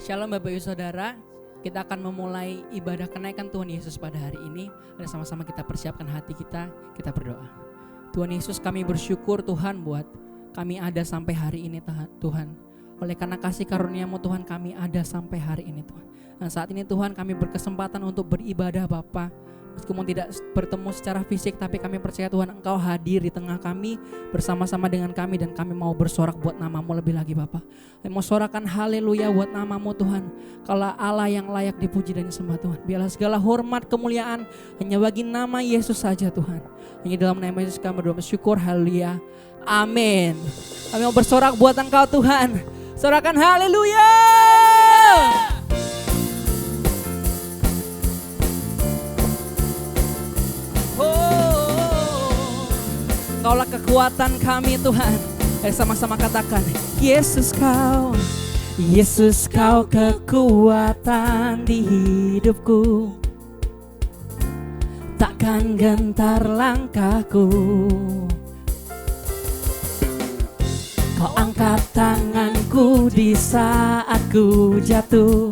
Shalom Bapak Ibu Saudara, kita akan memulai ibadah kenaikan Tuhan Yesus pada hari ini. Dan sama-sama kita persiapkan hati kita berdoa. Tuhan Yesus, kami bersyukur Tuhan buat kami ada sampai hari ini Tuhan. Oleh karena kasih karunia-Mu Tuhan, kami ada sampai hari ini Tuhan. Dan saat ini Tuhan kami berkesempatan untuk beribadah Bapa. Meskipun tidak bertemu secara fisik, tapi kami percaya Tuhan Engkau hadir di tengah kami, bersama-sama dengan kami, dan kami mau bersorak buat nama-Mu lebih lagi Bapa. Kami mau sorakan haleluya buat nama-Mu Tuhan. Kaulah Allah yang layak dipuji dan disembah Tuhan. Biarlah segala hormat kemuliaan hanya bagi nama Yesus saja Tuhan. Hanya dalam nama Yesus kami berdoa bersyukur, haleluya, amin. Kami mau bersorak buat Engkau Tuhan. Sorakan haleluya. Kaulah kekuatan kami Tuhan. Sama-sama katakan, Yesus Kau, Yesus Kau kekuatan di hidupku. Takkan gentar langkahku. Kau angkat tanganku di saat ku jatuh.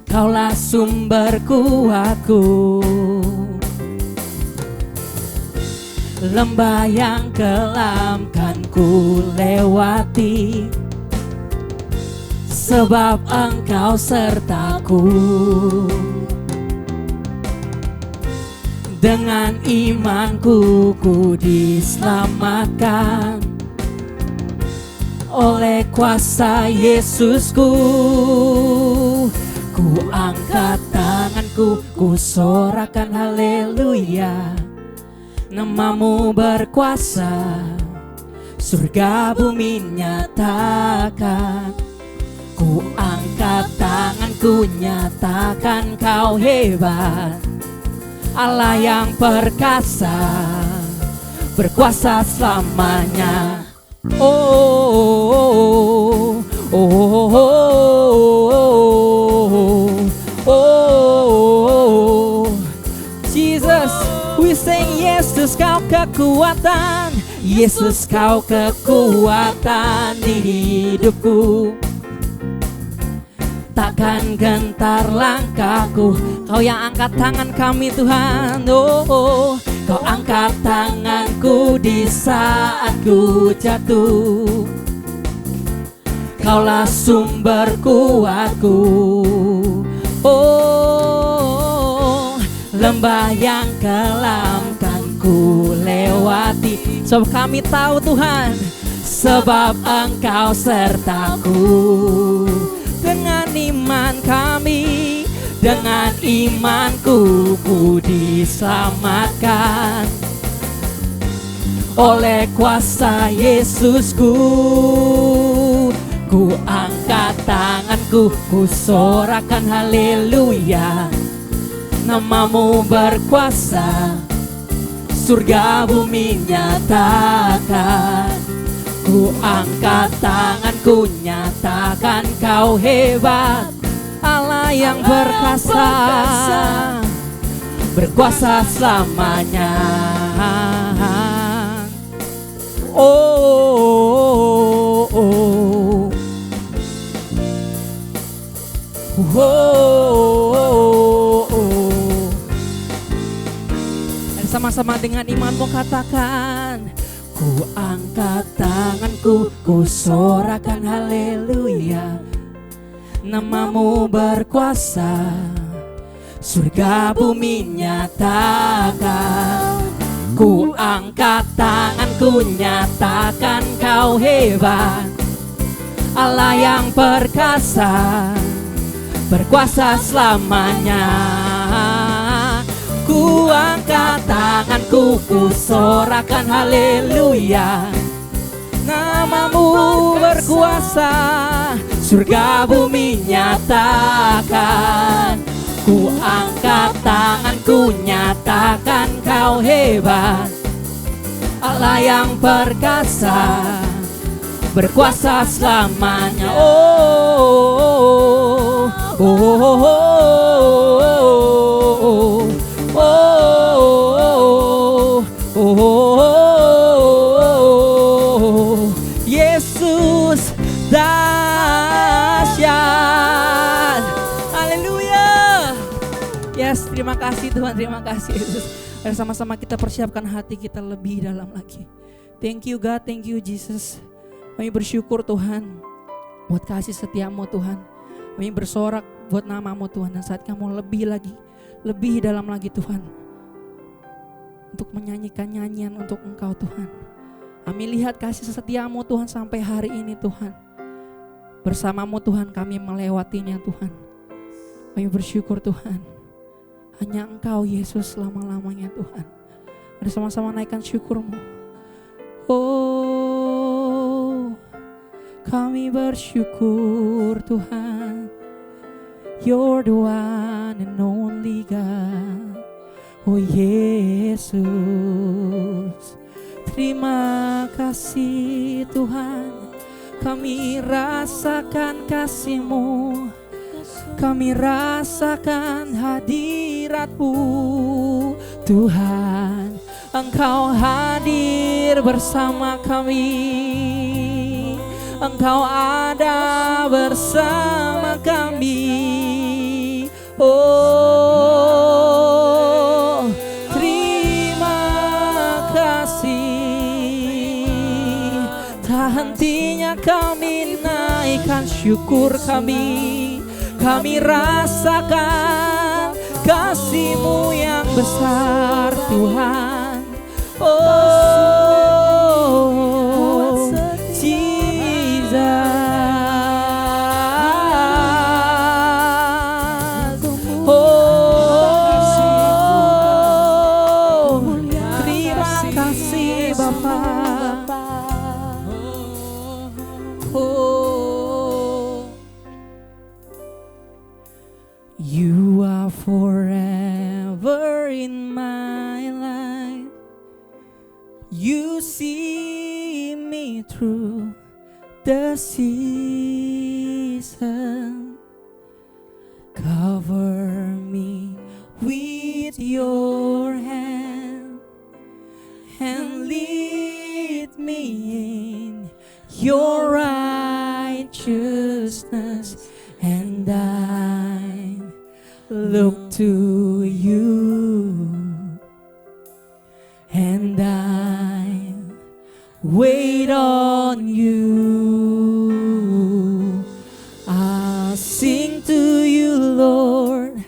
Kaulah sumber kuatku. Lembah yang kelam kan ku lewati, sebab Engkau sertaku. Dengan imanku ku diselamatkan oleh kuasa Yesusku. Ku angkat tanganku, ku sorakan haleluya. Nama-Mu berkuasa, surga bumi nyatakan. Ku angkat tanganku, nyatakan Kau hebat. Allah yang perkasa, berkuasa selamanya. Oh, oh, oh, oh, oh, oh. Jesus, we sing Yesus Kau kekuatan, Yesus Kau kekuatan di hidupku. Takkan gentar langkahku. Kau yang angkat tangan kami Tuhan. Oh, Kau angkat tanganku di saat ku jatuh. Kaulah sumber kuatku. Oh, lembah yang kelam kan ku lewati. Sebab kami tahu Tuhan, sebab Engkau sertaku. Dengan iman kami, dengan imanku ku diselamatkan oleh kuasa Yesusku. Ku angkat tanganku, ku sorakan haleluya. Nama-Mu berkuasa, surga bumi nyatakan. Ku angkat tanganku, nyatakan Kau hebat. Allah yang perkasa, berkuasa selamanya. Oh, oh, oh. Oh, oh. Dan sama-sama dengan imanmu katakan, ku angkat tanganku, ku sorakan haleluya. Nama-Mu berkuasa, surga bumi nyatakan. Ku angkat tanganku, nyatakan Kau hebat. Allah yang perkasa, berkuasa selamanya. Ku angkat tanganku, ku sorakan haleluya. Nama-Mu berkuasa, surga bumi nyatakan. Ku angkat tanganku, nyatakan Kau hebat. Allah yang perkasa, berkuasa selamanya. Oh, oh, oh, oh, oh, oh, oh, oh, oh. Yesus dahsyat. Tuhan, terima kasih Yesus. Mari sama-sama kita persiapkan hati kita lebih dalam lagi. Thank you God, thank you Jesus. Kami bersyukur Tuhan buat kasih setiamu Tuhan. Kami bersorak buat namamu Tuhan. Dan saat kamu lebih lagi, lebih dalam lagi Tuhan, untuk menyanyikan nyanyian untuk Engkau Tuhan. Kami lihat kasih setiamu Tuhan sampai hari ini Tuhan. Bersamamu Tuhan kami melewatinya Tuhan. Kami bersyukur Tuhan. Hanya Engkau Yesus selama-lamanya Tuhan. Mari sama-sama naikkan syukurmu. Oh, kami bersyukur Tuhan. You're the one and only God. Oh Yesus, terima kasih Tuhan. Kami rasakan kasih-Mu, kami rasakan hadirat-Mu Tuhan. Engkau hadir bersama kami, Engkau ada bersama kami. Oh, terima kasih. Tak hentinya kami naikkan syukur kami. Kami rasakan kasih-Mu yang besar Tuhan. Oh, Jesus. Oh, terima kasih Bapa. Oh, You are forever in my life. You see me through the season. Cover me with your hand and lead me in your righteousness, and I look to you, and I wait on you. I'll sing to you, Lord,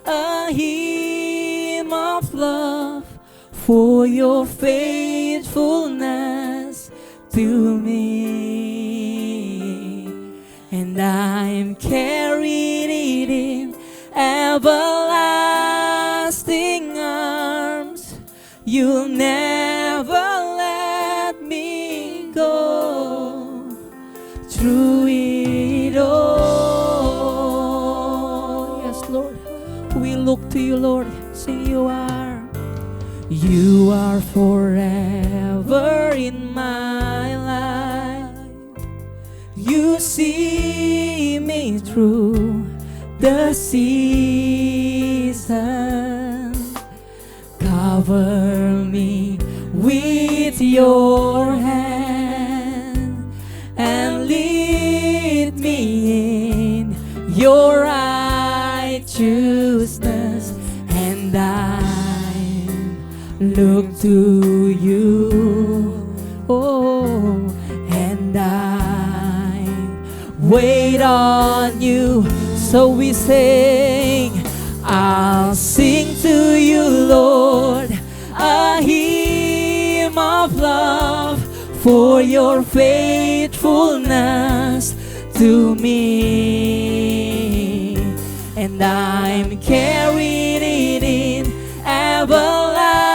a hymn of love for your faithfulness to me, and I'm carried in everlasting arms. You'll never let me go through it all. Yes, Lord, we look to you, Lord. Sing, you are forever in my life. You see me through the season. Cover me with your hand and lead me in your righteousness, and I look to you, oh, and I wait on you. So we sing, I'll sing to you, Lord, a hymn of love for your faithfulness to me, and I'm carried in everlasting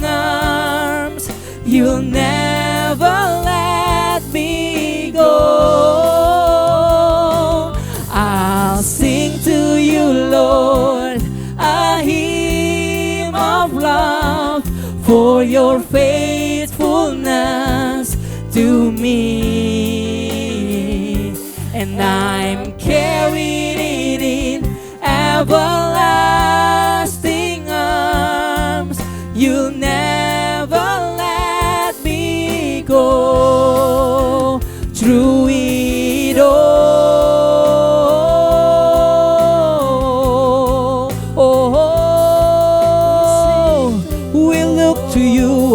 arms. You'll never let me go. I'll sing to you, Lord, a hymn of love for your faithfulness to me, and I'm carried in everlasting arms. You'll never let me go through it all. Oh,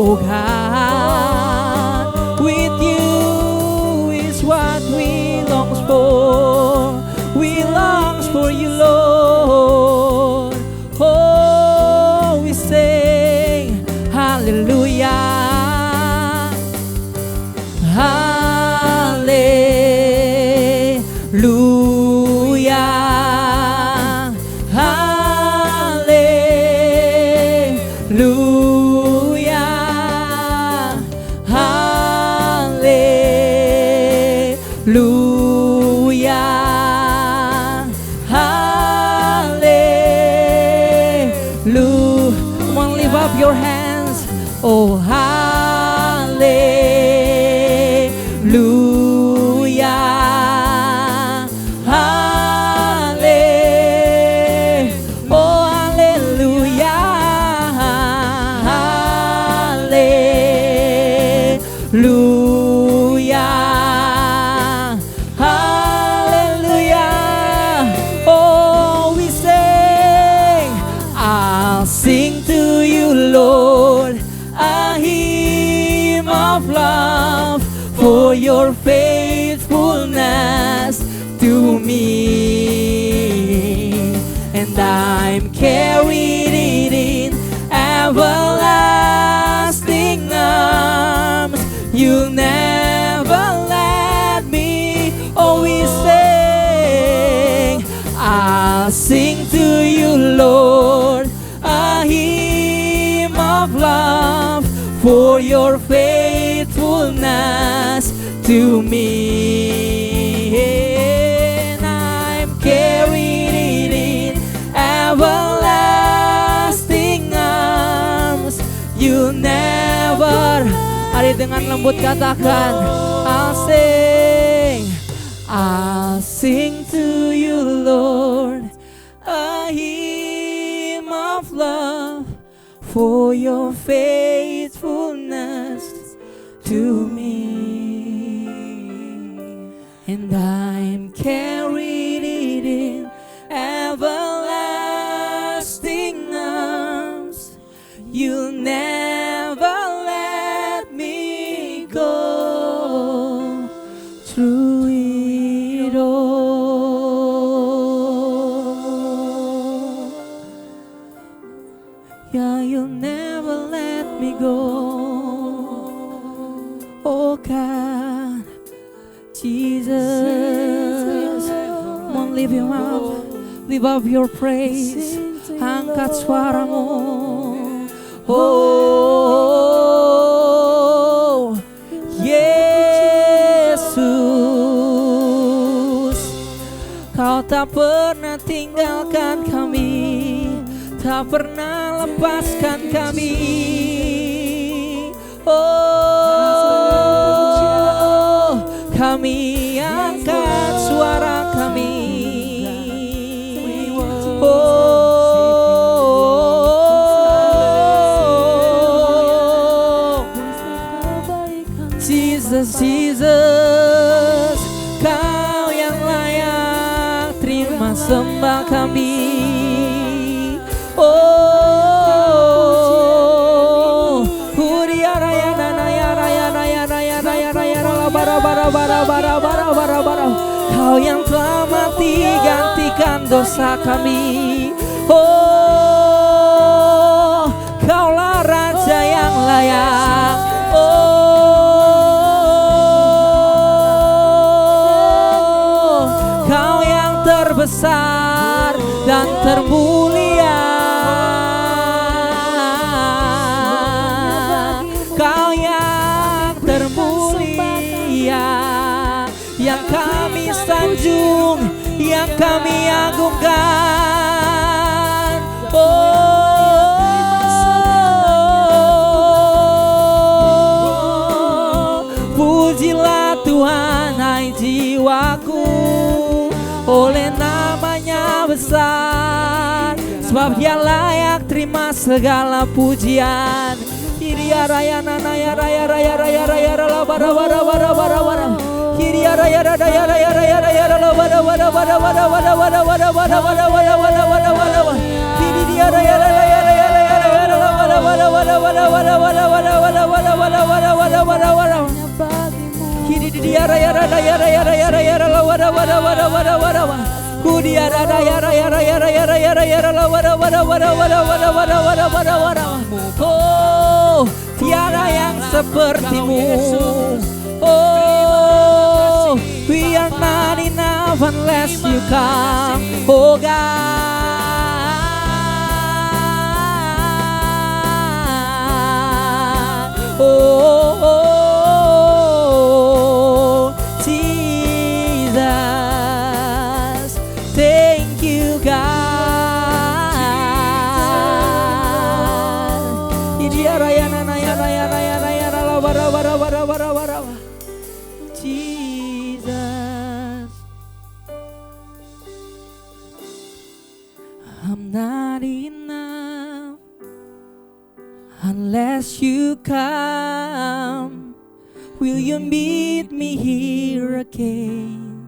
oh God. With you is what we longs for. We longs for you, Lord. Oh, we sing hallelujah. Hallelujah. Hallelujah. Hallelujah. Hallelujah. Come on, lift up your hands. Oh, hallelujah. Hallelujah. Oh, hallelujah. Hallelujah. Hallelujah. Oh, we sing. I'll sing to you, Lord, a hymn of love for your faithfulness to me. And I'm carried in everlasting arms. You'll never let me always sing. I'll sing to you, Lord, a hymn of love for your faithfulness to me. And I'm carried in everlasting arms. You'll never. Mari dengan lembut katakan, I'll sing to you, Lord, a hymn of love for your faithfulness to me. And I'm carried in everlasting arms. You'll never let me go through it all. Yeah, you'll never let me go. Oh God, Jesus. Come on, lift him up. Lift up your praise. Angkat suaramu. Oh, Yesus, Kau tak pernah tinggalkan kami, tak pernah lepaskan kami. Oh, kami angkat suara kami. Jesus, Kau yang layak terima sembah kami. Oh, Huria raya nana ya raya raya raya raya raya bara bara bara bara bara bara bara. Kau yang telah mati gantikan dosa kami. Oh, Kaulah Raja yang layak. Besar dan termulia, Kau yang termulia, yang kami sanjung, yang kami agungkan. Oh, pujilah Tuhan hai jiwaku, oleh namanya besar, sebab Dia layak terima segala pujian. Kiria raya nana ya raya raya raya raya raya bara bara bara bara bara. Kiria raya raya raya raya raya raya bara bara bara bara bara bara bara bara bara bara bara bara bara. Kiria raya raya raya raya raya raya bara bara bara bara bara bara bara bara. Oh, tiada yang sepertimu. Oh, we are not enough unless you come, oh God. Oh, Jesus, thank you God. Jesus, I'm not enough unless you come. Will you meet me here again?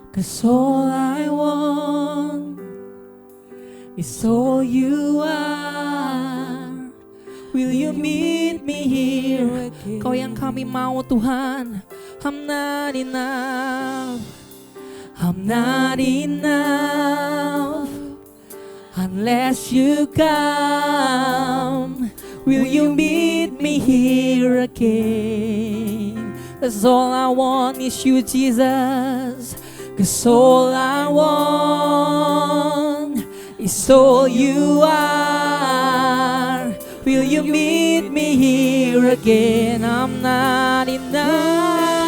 'Cause all I want is all you are. Will you meet me here again? Kau yang kami mau Tuhan. I'm not enough. I'm not enough unless you come. Will you meet me here again? 'Cause all I want is you, Jesus. 'Cause all I want is all you are. Will you meet me here again? I'm not enough.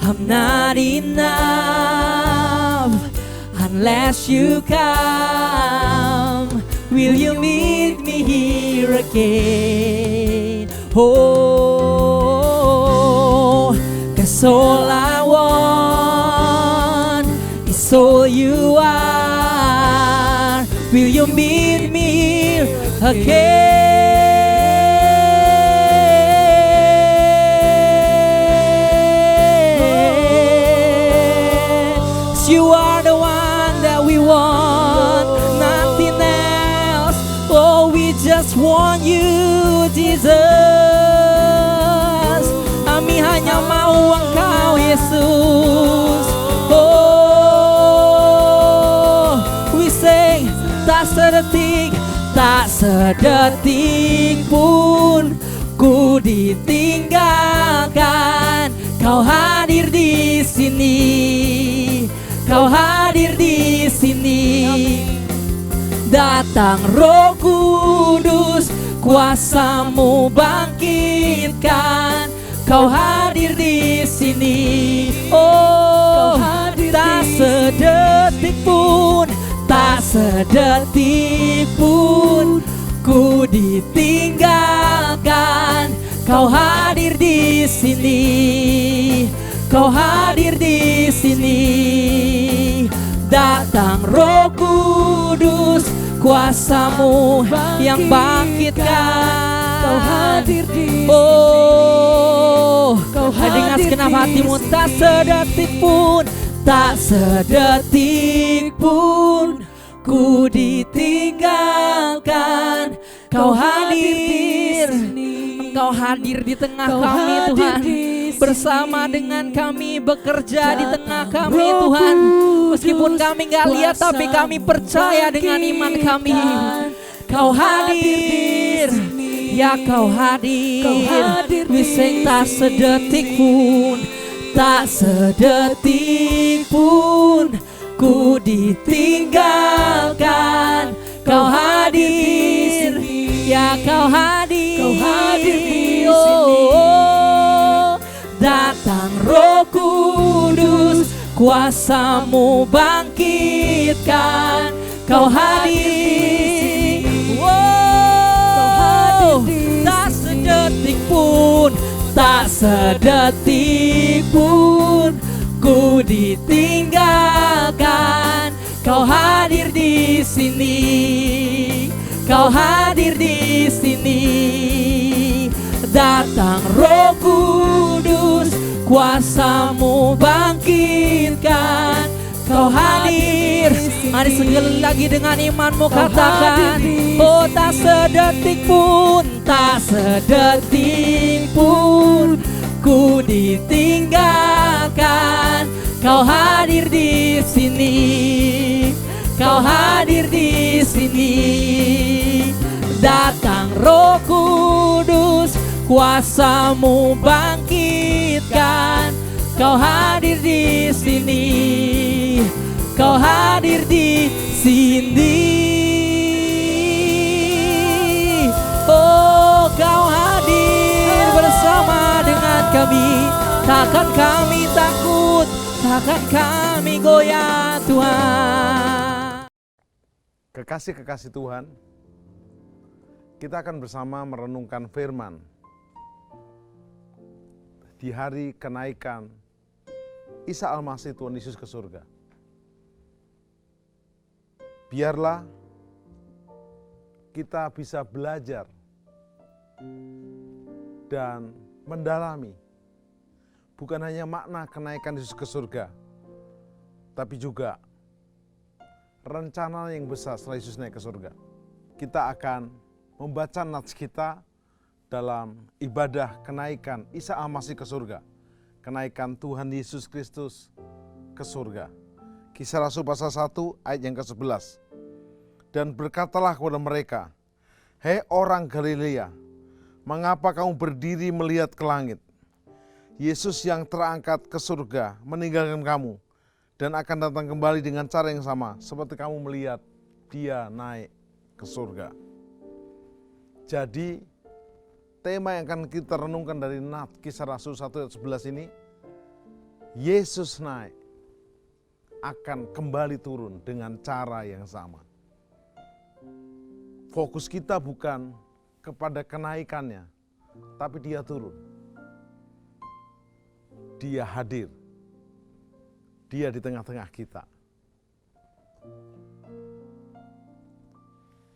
I'm not enough unless you come. Will you meet me here again? Oh, 'cause all I want is all you are. Will you meet me here again? You are the one that we want, nothing else. Oh, we just want you, Jesus. Kami hanya mau Engkau, Yesus. Oh, we sing, tak sedetik pun ku ditinggalkan. Kau hadir di sini. Kau hadir di sini. Datang Roh Kudus, kuasa-Mu bangkitkan. Kau hadir di sini. Oh, tak sedetik pun, tak sedetik pun ku ditinggalkan. Kau hadir di sini. Kau hadir di sini. Datang Roh Kudus, kuasa-Mu yang bangkitkan. Kau hadir di sini. Oh, dengan segenap hatimu, tak sedetik pun, tak sedetik pun ku ditinggalkan. Kau hadir. Engkau hadir di tengah kami, Tuhan. Bersama dengan kami, bekerja di tengah kami, Tuhan. Meskipun kami gak lihat, tapi kami percaya dengan iman kami. Kau hadir. Ya, Kau hadir. We sing, tak sedetik pun, tak sedetik pun ku ditinggalkan. Kau hadir. Ya, Kau hadir. Kau hadir di sini. Datang Roh Kudus, kuasa-Mu bangkitkan. Kau hadir. Wow, tak sedetik pun, tak sedetik pun ku ditinggalkan. Kau hadir di sini. Kau hadir di sini. Datang Roh Kudus, kuasa-Mu bangkitkan. Kau hadir. Mari sekali lagi dengan imanmu katakan, oh tak sedetik pun ku ditinggalkan. Kau hadir di sini, Kau hadir di sini. Datang Roh Kudus, kuasa-Mu bangkitkan. Kau hadir di sini, Kau hadir di sini. Oh, Kau hadir bersama dengan kami. Takkan kami takut, takkan kami goyah, Tuhan. Kekasih-kekasih Tuhan, kita akan bersama merenungkan firman di hari kenaikan Isa Al-Masih Tuhan Yesus ke surga. Biarlah kita bisa belajar dan mendalami bukan hanya makna kenaikan Yesus ke surga, tapi juga rencana yang besar setelah Yesus naik ke surga. Kita akan membaca nats kita dalam ibadah kenaikan Isa Al-Masih ke surga. Kenaikan Tuhan Yesus Kristus ke surga. Kisah Rasul pasal 1 ayat yang ke-11. Dan berkatalah kepada mereka, hei orang Galilea, mengapa kamu berdiri melihat ke langit? Yesus yang terangkat ke surga meninggalkan kamu dan akan datang kembali dengan cara yang sama seperti kamu melihat dia naik ke surga. Jadi tema yang akan kita renungkan dari nats Kisah Rasul 1 ayat 11 ini, Yesus naik akan kembali turun dengan cara yang sama. Fokus kita bukan kepada kenaikannya, tapi dia turun. Dia hadir. Dia di tengah-tengah kita.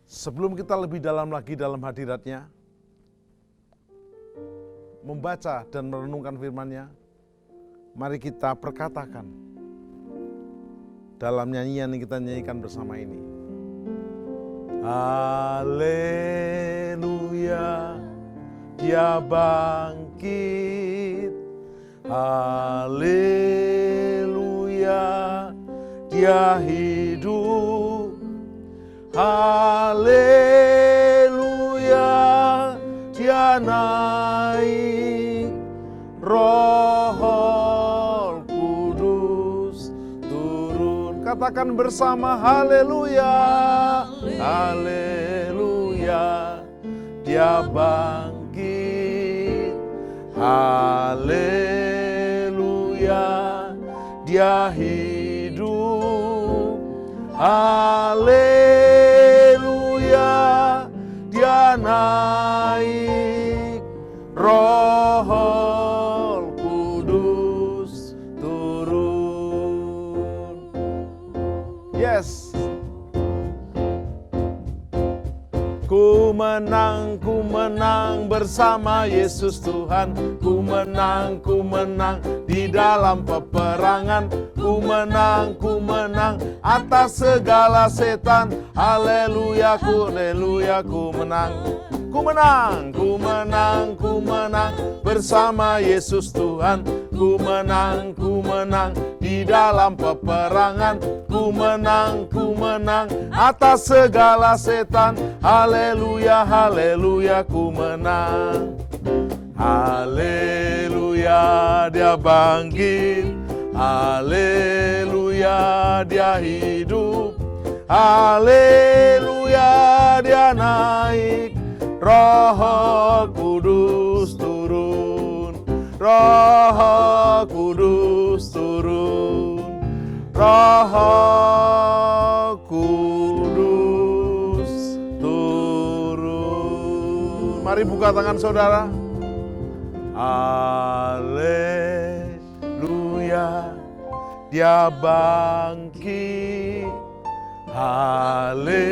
Sebelum kita lebih dalam lagi dalam hadiratnya, membaca dan merenungkan firman-Nya, mari kita perkatakan dalam nyanyian yang kita nyanyikan bersama ini. Haleluya, dia bangkit. Haleluya, dia hidup. Haleluya, dia naik. Roh Kudus turun. Katakan bersama, haleluya, haleluya, dia bangkit. Haleluya, dia hidup. Haleluya, dia naik. Roh Kudus turun. Yes. Ku menang bersama Yesus Tuhan. Ku menang di dalam peperangan. Ku menang atas segala setan. Haleluya, haleluya, ku menang. Ku menang bersama Yesus Tuhan. Ku menang di dalam peperangan. Ku menang atas segala setan. Haleluya, haleluya, ku menang. Haleluya, dia bangkit. Haleluya, dia hidup. Haleluya, dia naik. Roh Kudus turun. Roh Kudus turun. Roh Kudus turun. Mari buka tangan saudara. Haleluya, dia bangkit. Haleluya,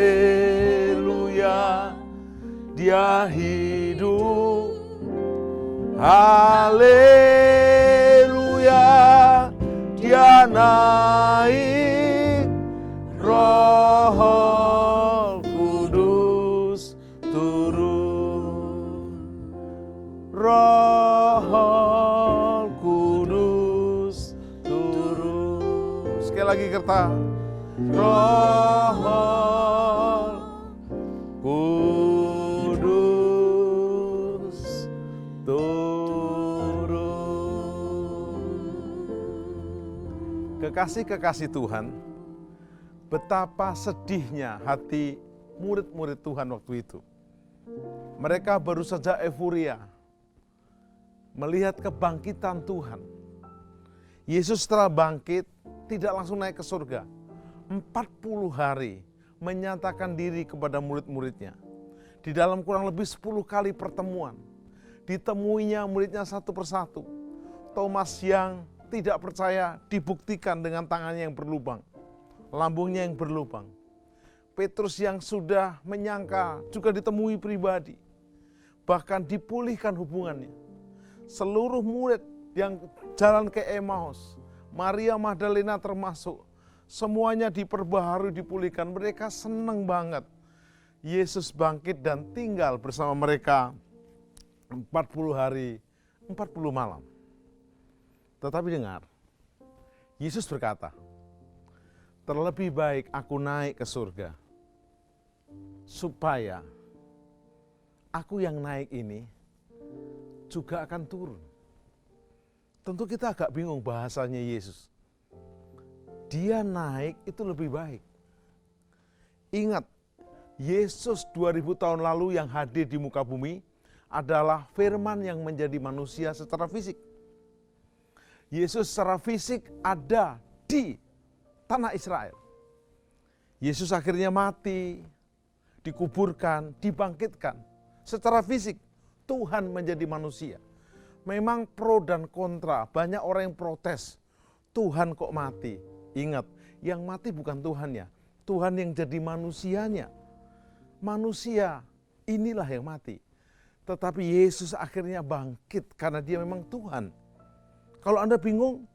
dia hidup. Haleluya, dia naik. berkata, Roh Kudus turun. Kekasih-kekasih Tuhan, betapa sedihnya hati murid-murid Tuhan waktu itu. Mereka baru saja euforia melihat kebangkitan Tuhan. Yesus setelah bangkit tidak langsung naik ke surga. 40 hari menyatakan diri kepada murid-muridnya. Di dalam kurang lebih 10 kali pertemuan, ditemuinya muridnya satu persatu. Thomas yang tidak percaya dibuktikan dengan tangannya yang berlubang, lambungnya yang berlubang. Petrus yang sudah menyangka juga ditemui pribadi, bahkan dipulihkan hubungannya. Seluruh murid yang jalan ke Emmaus, Maria Magdalena termasuk, semuanya diperbaharui, dipulihkan. Mereka senang banget Yesus bangkit dan tinggal bersama mereka 40 hari, 40 malam. Tetapi dengar, Yesus berkata, terlebih baik aku naik ke surga, supaya aku yang naik ini juga akan turun. Tentu kita agak bingung bahasanya Yesus. Dia naik itu lebih baik. Ingat, Yesus 2000 tahun lalu yang hadir di muka bumi adalah firman yang menjadi manusia secara fisik. Yesus secara fisik ada di tanah Israel. Yesus akhirnya mati, dikuburkan, dibangkitkan. Secara fisik, Tuhan menjadi manusia. Memang pro dan kontra, banyak orang yang protes. Tuhan kok mati? Ingat, yang mati bukan Tuhannya. Tuhan yang jadi manusianya. Manusia inilah yang mati. Tetapi Yesus akhirnya bangkit karena dia memang Tuhan. Kalau Anda bingung,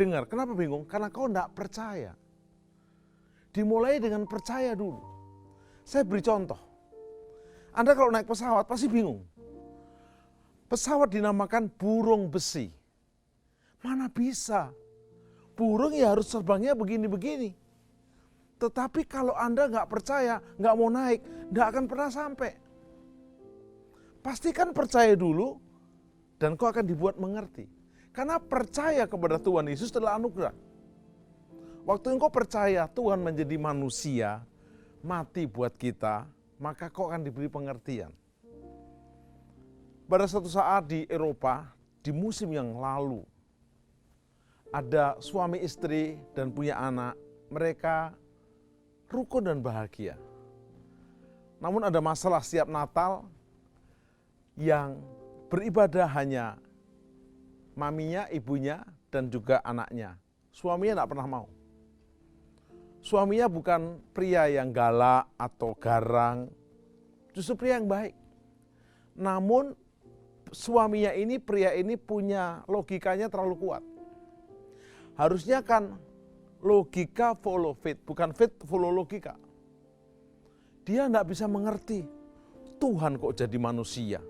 dengar. Kenapa bingung? Karena kau tidak percaya. Dimulai dengan percaya dulu. Saya beri contoh. Anda kalau naik pesawat pasti bingung. Pesawat dinamakan burung besi. Mana bisa? Burung ya harus terbangnya begini-begini. Tetapi kalau Anda nggak percaya, nggak mau naik, nggak akan pernah sampai. Pastikan percaya dulu, dan kau akan dibuat mengerti. Karena percaya kepada Tuhan Yesus adalah anugerah. Waktu engkau percaya Tuhan menjadi manusia, mati buat kita, maka kau akan diberi pengertian. Pada suatu saat di Eropa, di musim yang lalu, ada suami istri dan punya anak, mereka rukun dan bahagia. Namun ada masalah setiap Natal yang beribadah hanya maminya, ibunya, dan juga anaknya. Suaminya tidak pernah mau. Suaminya bukan pria yang galak atau garang, justru pria yang baik. Namun suaminya ini, pria ini punya logikanya terlalu kuat. Harusnya kan logika follow faith, bukan faith follow logika. Dia tidak bisa mengerti, Tuhan kok jadi manusia.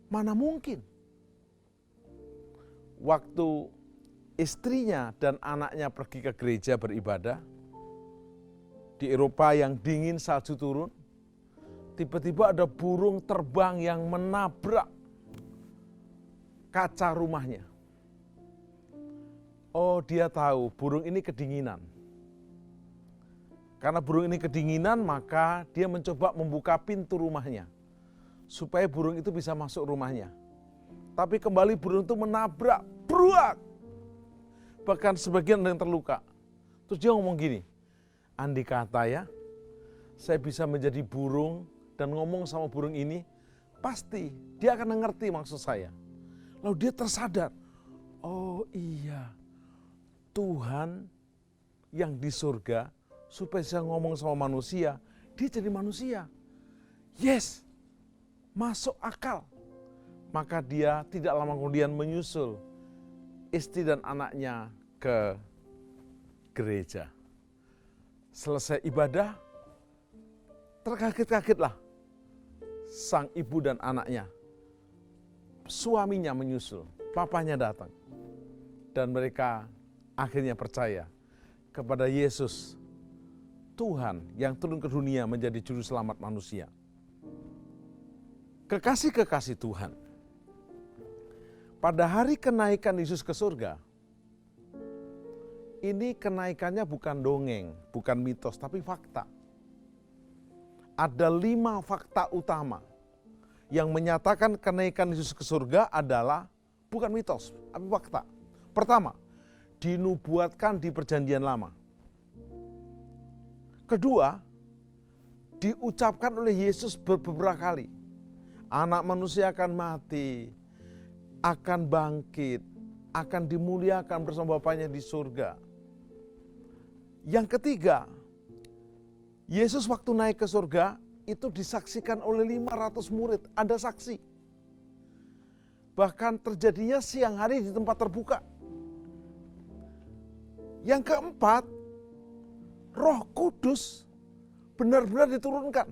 Mana mungkin? Waktu istrinya dan anaknya pergi ke gereja beribadah, di Eropa yang dingin salju turun, tiba-tiba ada burung terbang yang menabrak kaca rumahnya. Oh, dia tahu burung ini kedinginan. Karena burung ini kedinginan, maka dia mencoba membuka pintu rumahnya supaya burung itu bisa masuk rumahnya. Tapi kembali burung itu menabrak, bruak. Bahkan sebagian ada yang terluka. Terus dia ngomong gini, andai kata ya, saya bisa menjadi burung dan ngomong sama burung ini, pasti dia akan mengerti maksud saya. Lalu dia tersadar, oh iya, Tuhan yang di surga supaya saya ngomong sama manusia, dia jadi manusia. Yes, masuk akal. Maka dia tidak lama kemudian menyusul istri dan anaknya ke gereja. Selesai ibadah, terkaget-kagetlah sang ibu dan anaknya. Suaminya menyusul, papanya datang. Dan mereka akhirnya percaya kepada Yesus, Tuhan yang turun ke dunia menjadi juru selamat manusia. Kekasih-kekasih Tuhan, pada hari kenaikan Yesus ke surga, ini kenaikannya bukan dongeng, bukan mitos, tapi fakta. Ada 5 fakta utama yang menyatakan kenaikan Yesus ke surga adalah bukan mitos, tapi fakta. Pertama, dinubuatkan di Perjanjian Lama. Kedua, diucapkan oleh Yesus beberapa kali. Anak manusia akan mati, akan bangkit, akan dimuliakan bersama Bapaknya di surga. Yang ketiga, Yesus waktu naik ke surga itu disaksikan oleh 500 murid, ada saksi. Bahkan terjadinya siang hari di tempat terbuka. Yang keempat, Roh Kudus benar-benar diturunkan.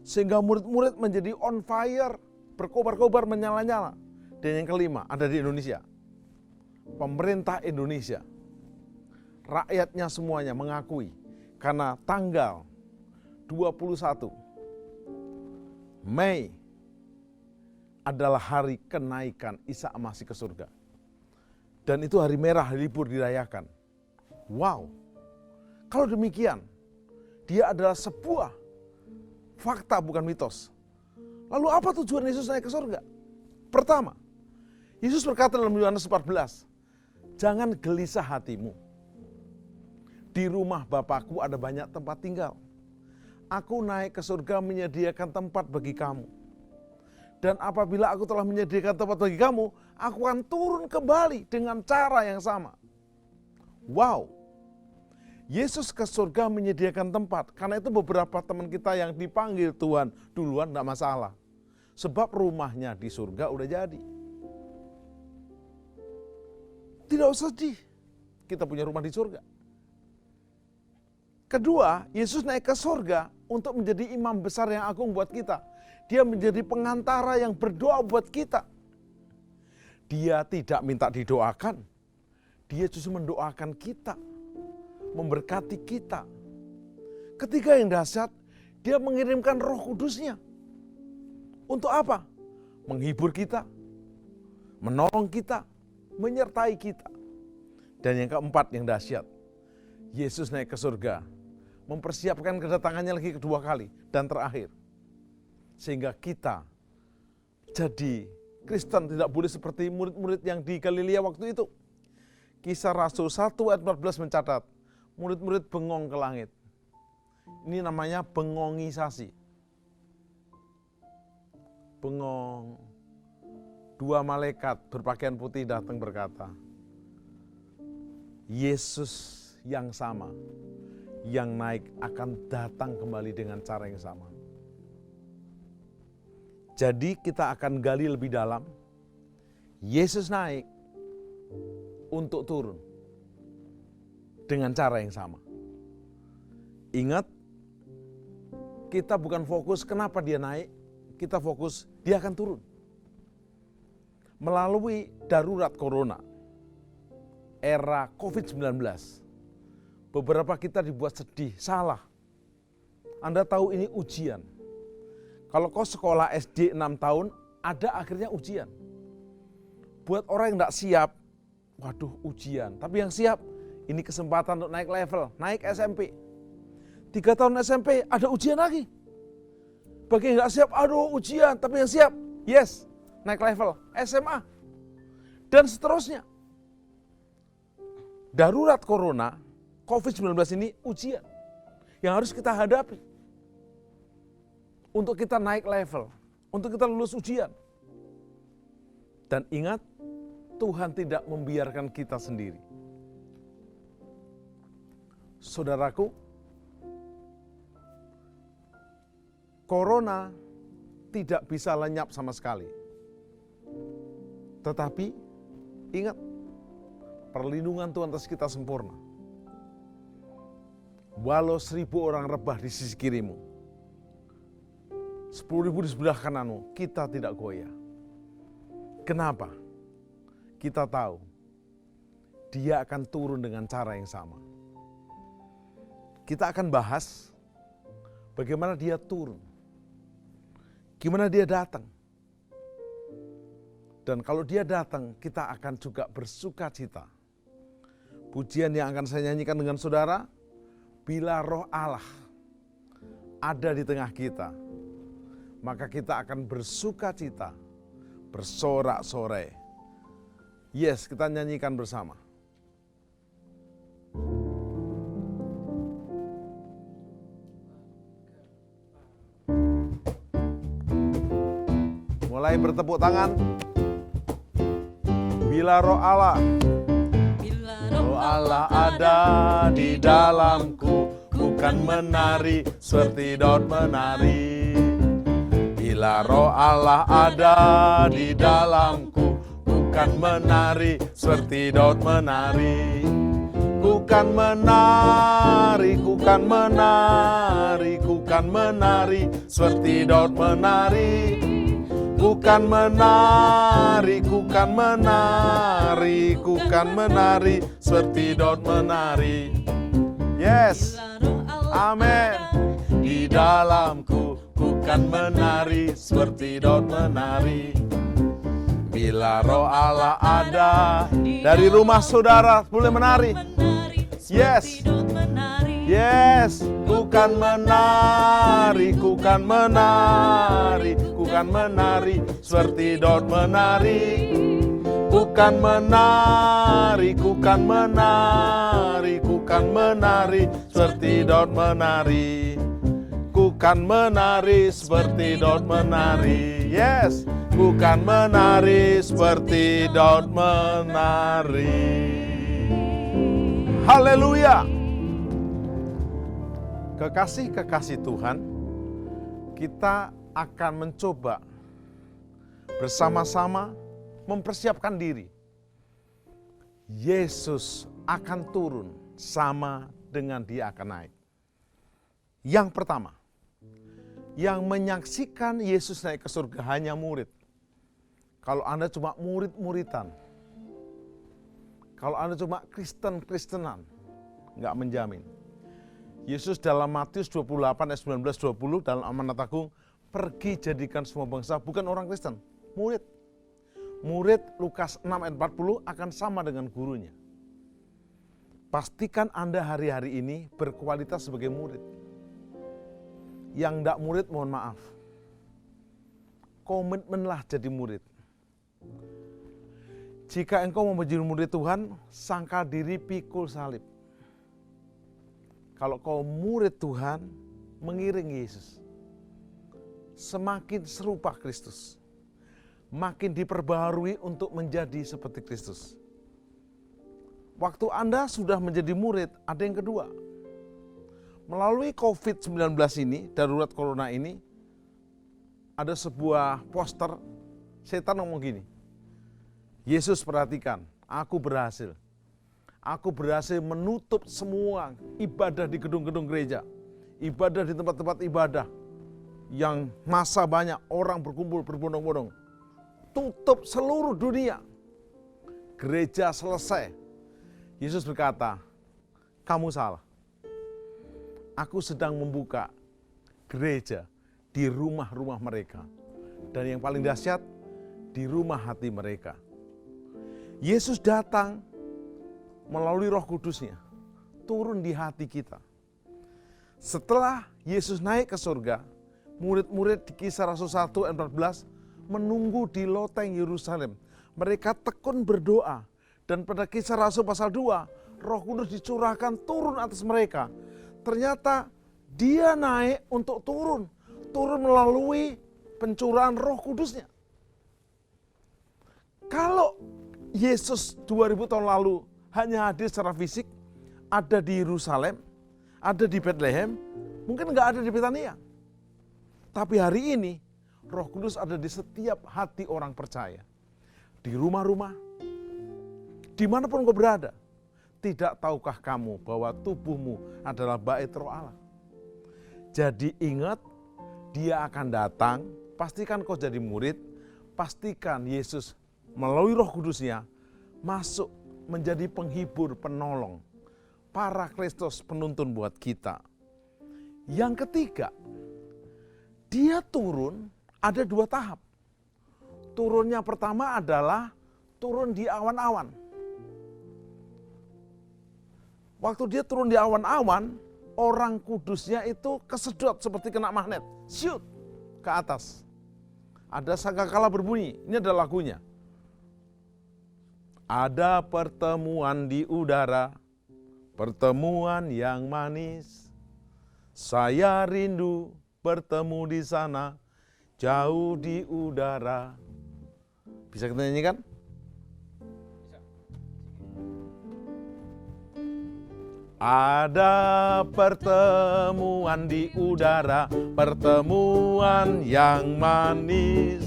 Sehingga murid-murid menjadi on fire, berkobar-kobar, menyala-nyala. Dan yang kelima, ada di Indonesia. Pemerintah Indonesia, rakyatnya semuanya mengakui karena tanggal 21 Mei adalah hari kenaikan Isa Al-Masih ke surga. Dan itu hari merah, hari libur dirayakan. Wow, kalau demikian, dia adalah sebuah fakta bukan mitos. Lalu apa tujuan Yesus naik ke surga? Pertama, Yesus berkata dalam Yohanes 14, jangan gelisah hatimu. Di rumah Bapakku ada banyak tempat tinggal. Aku naik ke surga menyediakan tempat bagi kamu. Dan apabila aku telah menyediakan tempat bagi kamu, aku akan turun kembali dengan cara yang sama. Wow. Yesus ke surga menyediakan tempat. Karena itu beberapa teman kita yang dipanggil Tuhan duluan tidak masalah. Sebab rumahnya di surga udah jadi. Tidak usah sedih. Kita punya rumah di surga. Kedua, Yesus naik ke surga untuk menjadi imam besar yang agung buat kita. Dia menjadi pengantara yang berdoa buat kita. Dia tidak minta didoakan. Dia justru mendoakan kita. Memberkati kita. Ketiga yang dahsyat, dia mengirimkan Roh Kudusnya. Untuk apa? Menghibur kita, menolong kita, menyertai kita. Dan yang keempat yang dahsyat, Yesus naik ke surga, mempersiapkan kedatangannya lagi kedua kali dan terakhir. Sehingga kita jadi Kristen tidak boleh seperti murid-murid yang di Galilea waktu itu. Kisah Rasul 1 ayat 14 mencatat, murid-murid bengong ke langit. Ini namanya bengongisasi. Bengong. 2 malaikat berpakaian putih datang berkata, Yesus yang sama, yang naik akan datang kembali dengan cara yang sama. Jadi kita akan gali lebih dalam. Yesus naik untuk turun dengan cara yang sama. Ingat, kita bukan fokus kenapa dia naik, kita fokus dia akan turun. Melalui darurat corona, era COVID-19, beberapa kita dibuat sedih, salah. Anda tahu ini ujian. Kalau kau sekolah SD 6 tahun, ada akhirnya ujian. Buat orang yang tidak siap, waduh ujian. Tapi yang siap, ini kesempatan untuk naik level, naik SMP. 3 tahun SMP, ada ujian lagi. Bagi yang tidak siap, aduh ujian. Tapi yang siap, yes, naik level, SMA. Dan seterusnya. Darurat corona, COVID-19 ini ujian yang harus kita hadapi. Untuk kita naik level, untuk kita lulus ujian. Dan ingat, Tuhan tidak membiarkan kita sendiri. Saudaraku, corona tidak bisa lenyap sama sekali. Tetapi, ingat, perlindungan Tuhan atas kita sempurna. Walau 1000 orang rebah di sisi kirimu, 10.000 di sebelah kananmu, kita tidak goyah. Kenapa? Kita tahu Dia akan turun dengan cara yang sama. Kita akan bahas bagaimana dia turun, gimana dia datang. Dan kalau dia datang, kita akan juga bersuka cita. Pujian yang akan saya nyanyikan dengan saudara, bila Roh Allah ada di tengah kita, maka kita akan bersuka cita, bersorak-sorai. Yes, kita nyanyikan bersama. Mulai bertepuk tangan. Bila Roh Allah, Roh Allah ada di dalamku, bukan menari seperti Daud menari. Bila Roh Allah ada di dalamku, bukan menari seperti Daud menari. Bukan menari, bukan menari, bukan menari seperti Daud menari. Bukan menari, bukan menari, bukan menari seperti Daud menari. Yes, amin. Di dalamku bukan menari seperti Daud menari. Bila Roh Allah ada, dari rumah saudara boleh menari. Yes, yes, bukan menari, bukan menari, bukan menari seperti Daud menari. Bukan menari, bukan menari, bukan menari seperti Daud menari. Bukan menari seperti Daud menari. Yes, bukan menari seperti Daud menari. Haleluya. Kekasih-kekasih Tuhan, kita akan mencoba bersama-sama mempersiapkan diri. Yesus akan turun sama dengan dia akan naik. Yang pertama, yang menyaksikan Yesus naik ke surga hanya murid. Kalau Anda cuma murid-muridan, kalau Anda cuma Kristen-Kristenan, enggak menjamin. Yesus dalam Matius 28 ayat 19-20 dalam Amanat Agung, pergi jadikan semua bangsa, bukan orang Kristen, murid. Murid Lukas 6 ayat 40 akan sama dengan gurunya. Pastikan Anda hari-hari ini berkualitas sebagai murid. Yang enggak murid mohon maaf. Komitmenlah jadi murid. Jika engkau mau menjadi murid Tuhan, sangka diri pikul salib. Kalau kau murid Tuhan, mengiring Yesus. Semakin serupa Kristus. Makin diperbaharui untuk menjadi seperti Kristus. Waktu Anda sudah menjadi murid, ada yang kedua. Melalui COVID-19 ini, darurat corona ini, ada sebuah poster, setan ngomong gini, Yesus perhatikan, aku berhasil. Aku berhasil menutup semua ibadah di gedung-gedung gereja. Ibadah di tempat-tempat ibadah. Yang masa banyak, orang berkumpul berbondong-bondong. Tutup seluruh dunia. Gereja selesai. Yesus berkata, kamu salah. Aku sedang membuka gereja di rumah-rumah mereka. Dan yang paling dahsyat, di rumah hati mereka. Yesus datang melalui Roh Kudus-Nya, turun di hati kita. Setelah Yesus naik ke surga, murid-murid di Kisah Rasul 1 ayat 14 menunggu di loteng Yerusalem. Mereka tekun berdoa, dan pada Kisah Rasul pasal 2, Roh Kudus dicurahkan turun atas mereka. Ternyata dia naik untuk turun melalui pencurahan Roh Kudus-Nya. Kalau Yesus 2000 tahun lalu hanya hadir secara fisik, ada di Yerusalem, ada di Bethlehem, mungkin nggak ada di Betania. Tapi hari ini, Roh Kudus ada di setiap hati orang percaya. Di rumah-rumah, dimanapun kau berada. Tidak tahukah kamu bahwa tubuhmu adalah bait Roh Allah? Jadi ingat, dia akan datang, pastikan kau jadi murid, pastikan Yesus melalui Roh Kudus-Nya masuk menjadi penghibur, penolong, Parakletos, penuntun buat kita. Yang ketiga, dia turun ada 2 tahap. Turunnya pertama adalah turun di awan-awan. Waktu dia turun di awan-awan, orang kudusnya itu kesedot seperti kena magnet. Shoot ke atas. Ada sangkakala berbunyi, ini ada lagunya. Ada pertemuan di udara, pertemuan yang manis. Saya rindu bertemu di sana, jauh di udara. Bisa kita nyanyikan? Ada pertemuan di udara, pertemuan yang manis.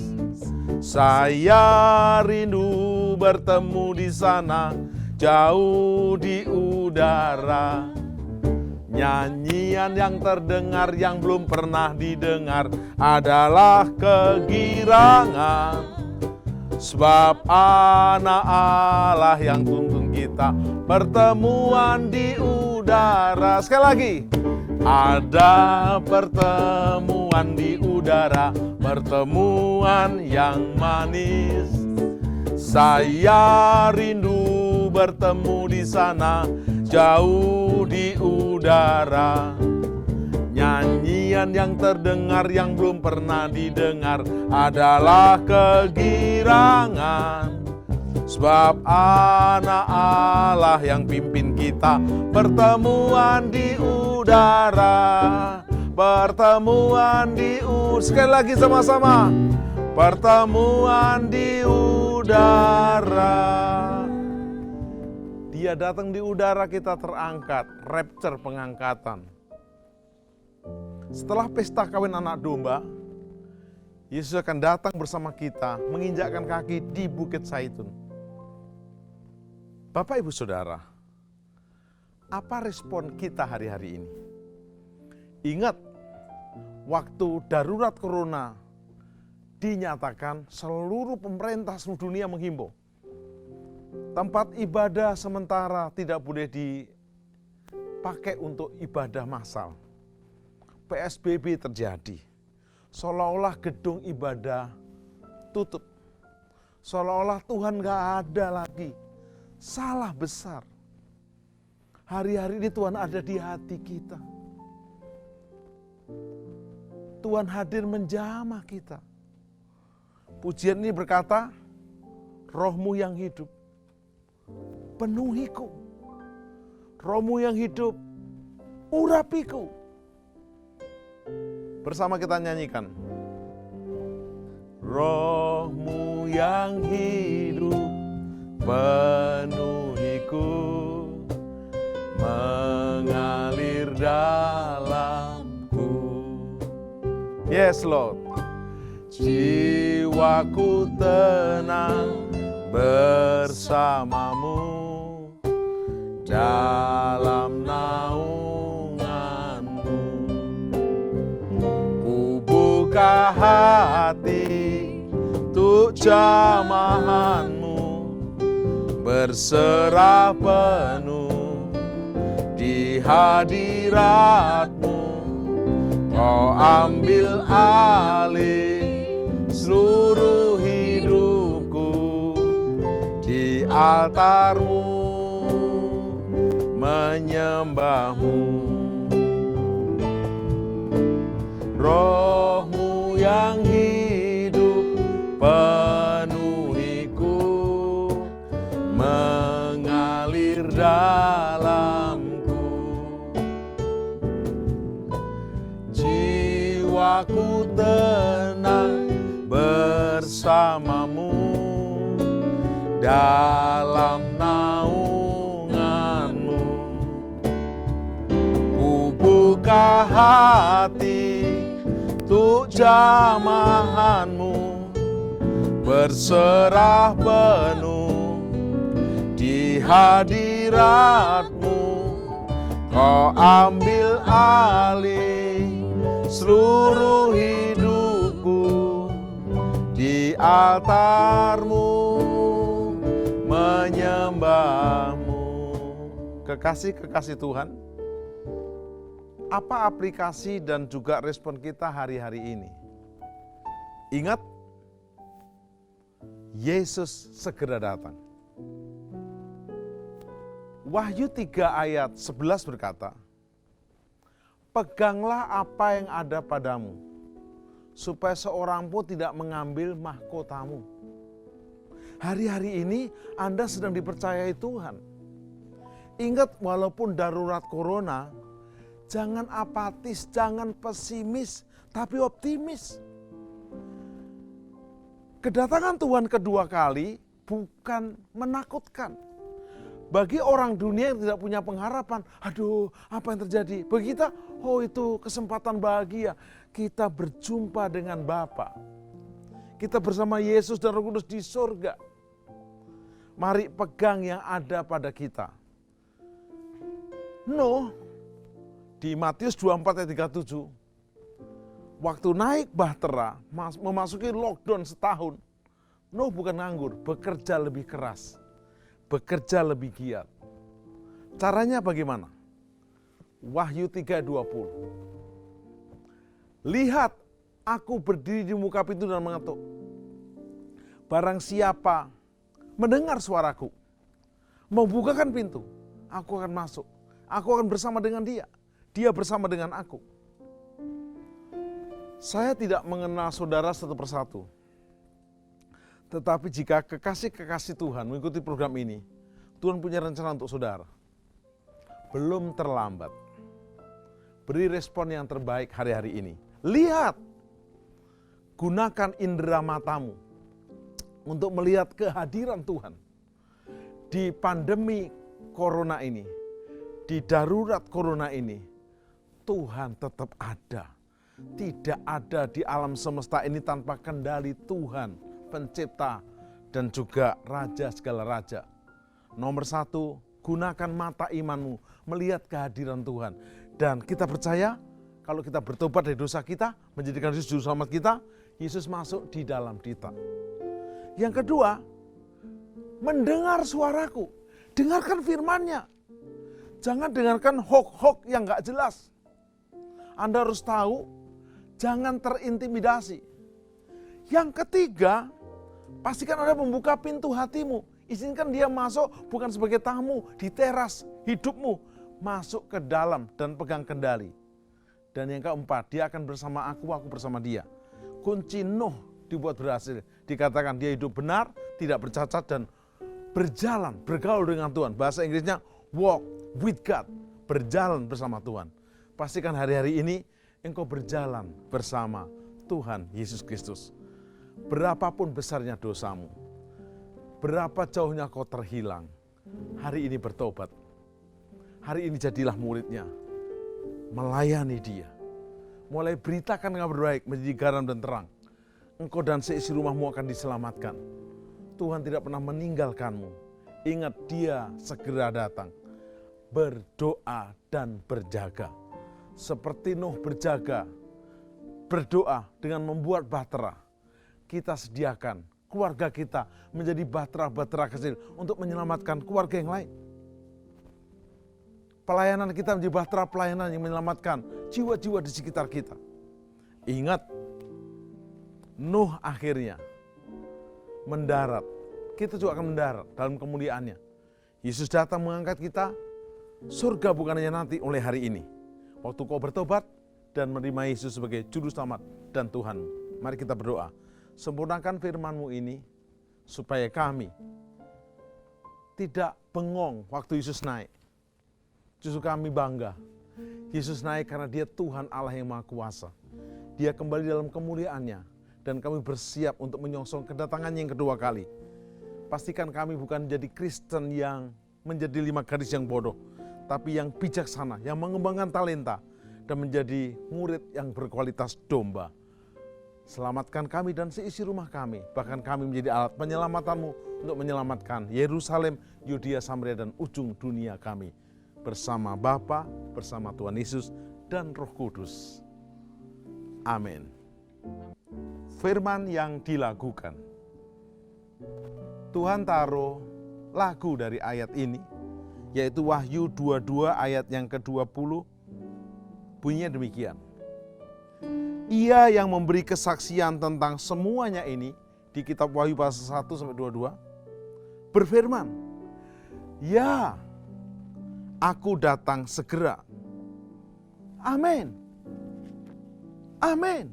Saya rindu bertemu di sana, jauh di udara. Nyanyian yang terdengar yang belum pernah didengar adalah kegirangan. Sebab anak Allah yang tuntun kita, pertemuan di udara. Sekali lagi. Ada pertemuan di udara, pertemuan yang manis. Saya rindu bertemu di sana, jauh di udara. Nyanyian yang terdengar yang belum pernah didengar adalah kegirangan. Sebab anak Allah yang pimpin kita, pertemuan di udara. Pertemuan di udara. Sekali lagi sama-sama. Pertemuan di udara. Dia datang di udara, kita terangkat. Rapture, pengangkatan. Setelah pesta kawin anak domba, Yesus akan datang bersama kita, menginjakkan kaki di Bukit Zaitun. Bapak, Ibu, Saudara, apa respon kita hari-hari ini? Ingat, waktu darurat corona dinyatakan, seluruh pemerintah seluruh dunia menghimbau. Tempat ibadah sementara tidak boleh dipakai untuk ibadah massal. PSBB terjadi. Seolah-olah gedung ibadah tutup. Seolah-olah Tuhan gak ada lagi. Salah besar. Hari-hari ini Tuhan ada di hati kita. Tuhan hadir menjamah kita. Pujian ini berkata, Roh-Mu yang hidup, penuhiku. Roh-Mu yang hidup, urapiku. Bersama kita nyanyikan. Roh-Mu yang hidup, penuhiku, mengalir dalamku. Yes, Lord. Jiwaku tenang bersamamu dalam naunganmu. Ku buka hati untuk jamahanmu, berserah penuh di hadiratmu. Kau ambil alih seluruh hidupku, di altarmu menyembahmu. Roh-Mu yang hidup penuhiku, mengalir dalamku. Jiwaku tenang bersamamu dalam naunganmu. Ku buka hati untuk jamahanmu, berserah penuh di hadiratmu. Kau ambil alih seluruh hidupku, di altarmu menyembah. Kekasih-kekasih Tuhan, apa aplikasi dan juga respon kita hari-hari ini? Ingat, Yesus segera datang. Wahyu 3 ayat 11 berkata, peganglah apa yang ada padamu, supaya seorang pun tidak mengambil mahkotamu. Hari-hari ini Anda sedang dipercayai Tuhan. Ingat, walaupun darurat corona, jangan apatis, jangan pesimis, tapi optimis. Kedatangan Tuhan kedua kali bukan menakutkan. Bagi orang dunia yang tidak punya pengharapan, aduh apa yang terjadi? Bagi kita, oh itu kesempatan bahagia. Kita berjumpa dengan Bapa. Kita bersama Yesus dan Roh Kudus di surga. Mari pegang yang ada pada kita. Nuh, di Matius 24 ayat 37, waktu naik bahtera, memasuki lockdown setahun, Nuh bukan nganggur, bekerja lebih keras, bekerja lebih giat. Caranya bagaimana? Wahyu 3:20. Lihat, aku berdiri di muka pintu dan mengetuk. Barang siapa mendengar suaraku, membukakan pintu, aku akan masuk. Aku akan bersama dengan dia. Dia bersama dengan aku. Saya tidak mengenal saudara satu persatu. Tetapi jika kekasih-kekasih Tuhan mengikuti program ini, Tuhan punya rencana untuk saudara. Belum terlambat. Beri respon yang terbaik hari-hari ini. Lihat, gunakan indera matamu untuk melihat kehadiran Tuhan. Di pandemi corona ini, di darurat corona ini, Tuhan tetap ada. Tidak ada di alam semesta ini tanpa kendali Tuhan, pencipta dan juga raja segala raja. Nomor 1, gunakan mata imanmu melihat kehadiran Tuhan. Dan kita percaya kalau kita bertobat dari dosa kita, menjadikan Yesus juru selamat kita, Yesus masuk di dalam kita. Yang kedua, mendengar suaraku, dengarkan firman-Nya. Jangan dengarkan hoax-hoax yang gak jelas. Anda harus tahu, jangan terintimidasi. Yang ketiga, pastikan Anda membuka pintu hatimu. Izinkan dia masuk bukan sebagai tamu di teras hidupmu. Masuk ke dalam dan pegang kendali. Dan yang keempat, dia akan bersama aku bersama dia. Kunci Nuh dibuat berhasil. Dikatakan dia hidup benar, tidak bercacat dan berjalan, bergaul dengan Tuhan. Bahasa Inggrisnya walk with God, berjalan bersama Tuhan. Pastikan hari-hari ini engkau berjalan bersama Tuhan Yesus Kristus. Berapapun besarnya dosamu, berapa jauhnya kau terhilang, hari ini bertobat. Hari ini jadilah muridnya, melayani dia. Mulai beritakan kabar baik menjadi garam dan terang. Engkau dan seisi rumahmu akan diselamatkan. Tuhan tidak pernah meninggalkanmu. Ingat, dia segera datang. Berdoa dan berjaga. Seperti Nuh berjaga, berdoa dengan membuat bahtera. Kita sediakan keluarga kita menjadi bahtera-bahtera kecil untuk menyelamatkan keluarga yang lain. Pelayanan kita menjadi bahtera pelayanan yang menyelamatkan jiwa-jiwa di sekitar kita. Ingat, Nuh akhirnya mendarat. Kita juga akan mendarat dalam kemuliaannya. Yesus datang mengangkat kita. Surga bukan hanya nanti, oleh hari ini. Waktu kau bertobat dan menerima Yesus sebagai juru selamat dan Tuhanmu. Mari kita berdoa. Sempurnakan firman-Mu ini supaya kami tidak bengong waktu Yesus naik. Justru kami bangga. Yesus naik karena dia Tuhan Allah yang Maha Kuasa. Dia kembali dalam kemuliaannya dan kami bersiap untuk menyongsong kedatangannya yang kedua kali. Pastikan kami bukan menjadi Kristen yang menjadi 5 gadis yang bodoh, tapi yang bijaksana, yang mengembangkan talenta, dan menjadi murid yang berkualitas domba. Selamatkan kami dan seisi rumah kami, bahkan kami menjadi alat penyelamatanmu untuk menyelamatkan Yerusalem, Yudea, Samaria, dan ujung dunia kami. Bersama Bapa, bersama Tuhan Yesus, dan Roh Kudus. Amin. Firman yang dilakukan. Tuhan taruh lagu dari ayat ini yaitu Wahyu 22 ayat yang ke-20, bunyinya demikian. Ia yang memberi kesaksian tentang semuanya ini di kitab Wahyu pasal 1-22 berfirman, "Ya, aku datang segera." Amin. Amin.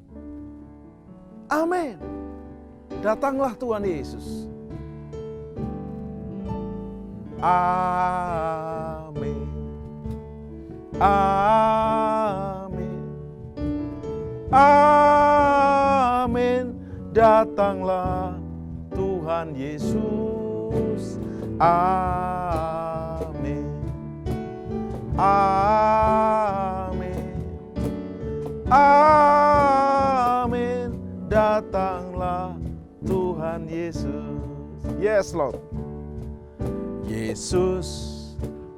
Amin. Datanglah Tuhan Yesus. Amin. Amin. Amin. Datanglah Tuhan Yesus. Amin. Amin. Amin. Datanglah Tuhan Yesus. Yes, Lord. Yesus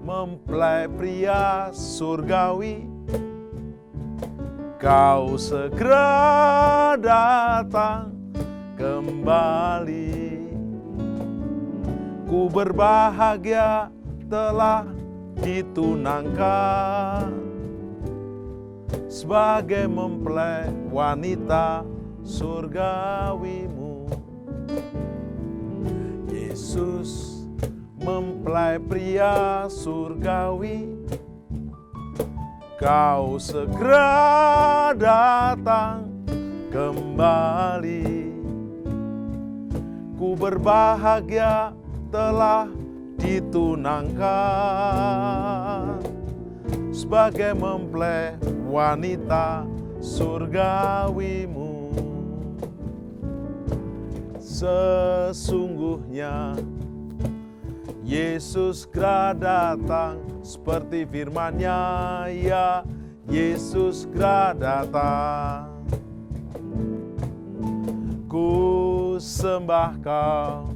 mempelai pria surgawi, Kau segera datang kembali. Ku berbahagia telah ditunangkan sebagai mempelai wanita surgawimu. Yesus mempelai pria surgawi, Kau segera datang kembali. Ku berbahagia telah ditunangkan sebagai mempelai wanita surgawimu. Sesungguhnya Yesus segera datang seperti firman-Nya, ya, Yesus segera datang. Ku sembah Kau,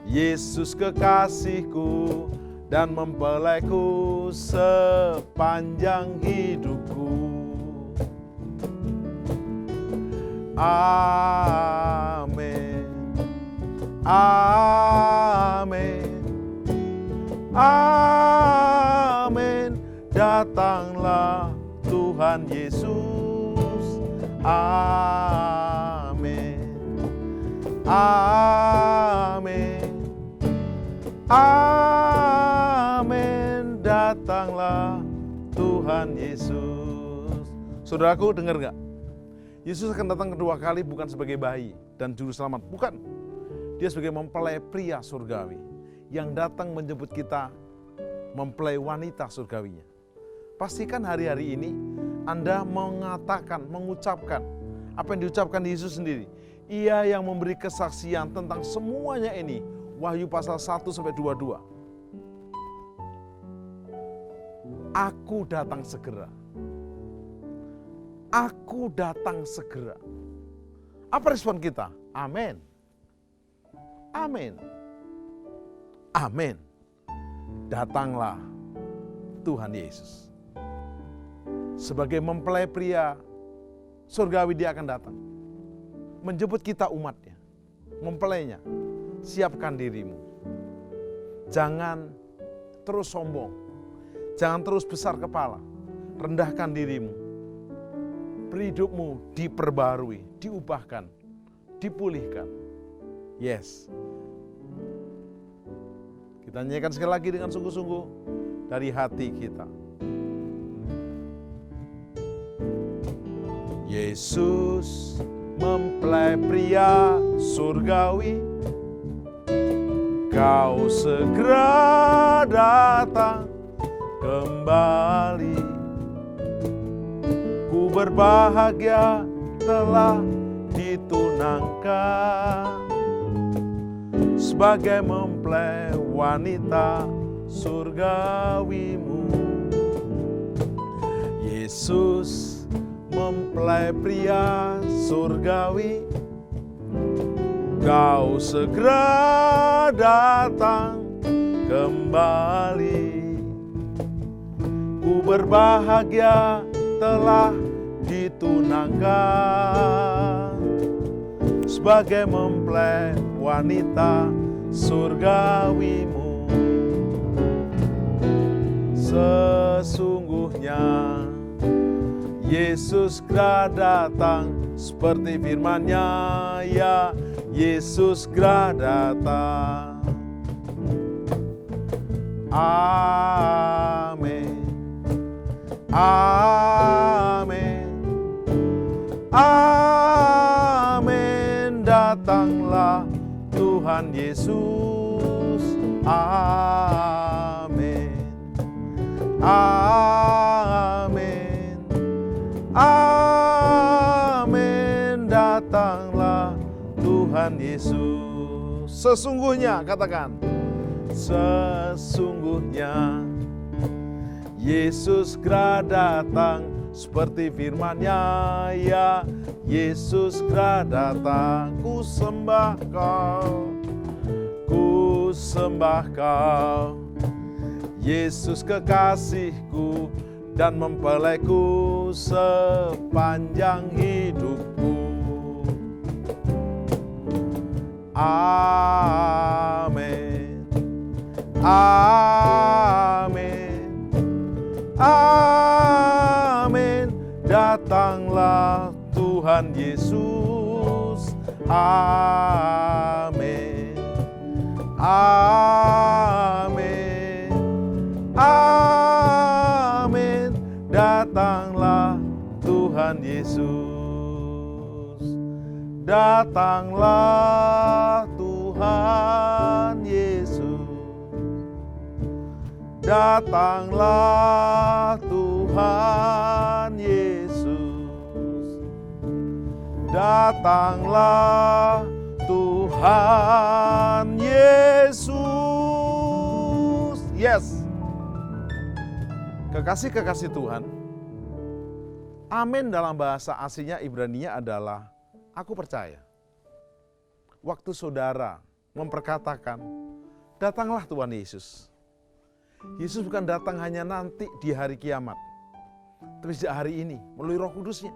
Yesus kekasihku, dan mempelaiku sepanjang hidupku. Amin. Amin. Amin. Datanglah Tuhan Yesus. Amin. Amin. Amin. Datanglah Tuhan Yesus. Saudaraku, dengar gak? Yesus akan datang kedua kali bukan sebagai bayi dan juru selamat. Bukan. Dia sebagai mempelai pria surgawi yang datang menjemput kita, mempelai wanita surgawinya. Pastikan hari-hari ini Anda mengatakan, mengucapkan apa yang diucapkan Yesus sendiri. Ia yang memberi kesaksian tentang semuanya ini. Wahyu pasal 1-22. Aku datang segera. Aku datang segera. Apa respon kita? Amin. Amin. Amin. Datanglah Tuhan Yesus. Sebagai mempelai pria surgawi, Dia akan datang menjemput kita umatnya, mempelainya. Siapkan dirimu. Jangan terus sombong. Jangan terus besar kepala. Rendahkan dirimu. Hidupmu diperbarui, diubahkan, dipulihkan. Yes. Kita nyanyikan sekali lagi dengan sungguh-sungguh dari hati kita. Yesus mempelai pria surgawi, Kau segera datang kembali. Ku berbahagia telah ditunangkan sebagai mempelai wanita surgawimu. Yesus mempelai pria surgawi, Kau segera datang kembali. Ku berbahagia telah ditunangkan sebagai mempelai wanita surgawimu. Sesungguhnya Yesus segera datang seperti firman-Nya, ya Yesus segera datang. Amin. Amin. Amin. Datanglah Tuhan Yesus. Amin. Amin. Amin. Datanglah Tuhan Yesus. Sesungguhnya, katakan, sesungguhnya Yesus segera datang seperti firman-Nya, ya Yesus segera datang. Ku sembah Kau, ku sembah Kau, Yesus kekasihku dan mempelaiku sepanjang hidupku. Amin. Amin. Amin. Datanglah Tuhan Yesus. Amin. Amin. Amin. Datanglah Tuhan Yesus. Datanglah Tuhan Yesus. Datanglah Tuhan Yesus. Datanglah Tuhan Yesus. Yes. Kekasih-kekasih Tuhan, amin dalam bahasa aslinya Ibraninya adalah aku percaya. Waktu saudara memperkatakan, datanglah Tuhan Yesus. Yesus bukan datang hanya nanti di hari kiamat, tapi sejak hari ini melalui Roh Kudus-Nya.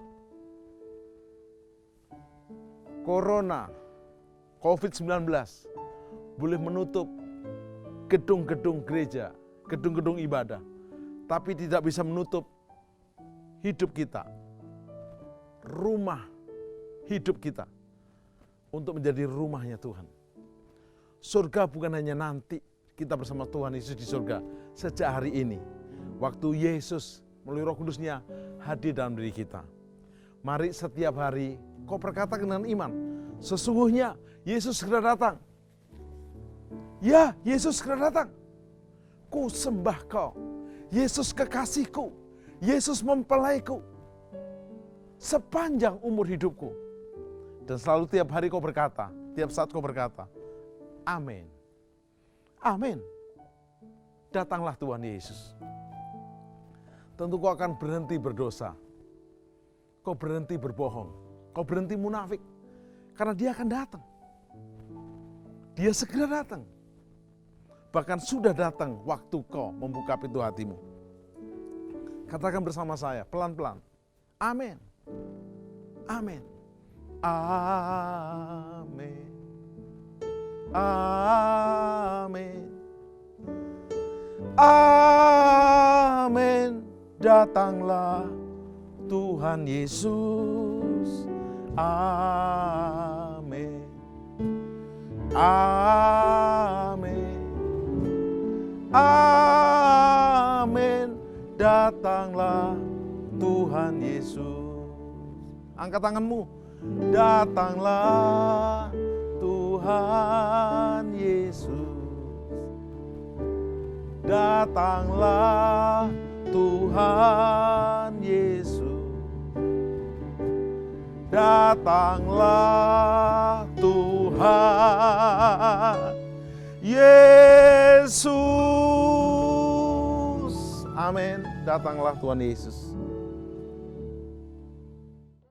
Corona, COVID-19 boleh menutup gedung-gedung gereja, gedung-gedung ibadah, tapi tidak bisa menutup hidup kita, rumah hidup kita, untuk menjadi rumahnya Tuhan. Surga bukan hanya nanti kita bersama Tuhan Yesus di surga, sejak hari ini, waktu Yesus melalui Roh Kudus-Nya hadir dalam diri kita. Mari setiap hari kau berkata dengan iman, sesungguhnya Yesus segera datang. Ya, Yesus segera datang. Ku sembah Kau, Yesus kekasihku, Yesus mempelaiku sepanjang umur hidupku. Dan selalu tiap hari kau berkata, tiap saat kau berkata, amin. Amin. Datanglah Tuhan Yesus. Tentu kau akan berhenti berdosa. Kau berhenti berbohong. Kau berhenti munafik. Karena dia akan datang. Dia segera datang. Bahkan sudah datang waktu kau membuka pintu hatimu. Katakan bersama saya, pelan-pelan. Amin. Amin. Amin. Amin. Amin. Datanglah Tuhan Yesus. Amin. Amin. Amin. Datanglah Tuhan Yesus. Angkat tanganmu. Datanglah Tuhan Yesus. Datanglah Tuhan Yesus. Datanglah Tuhan Yesus. Amin. Datanglah Tuhan Yesus.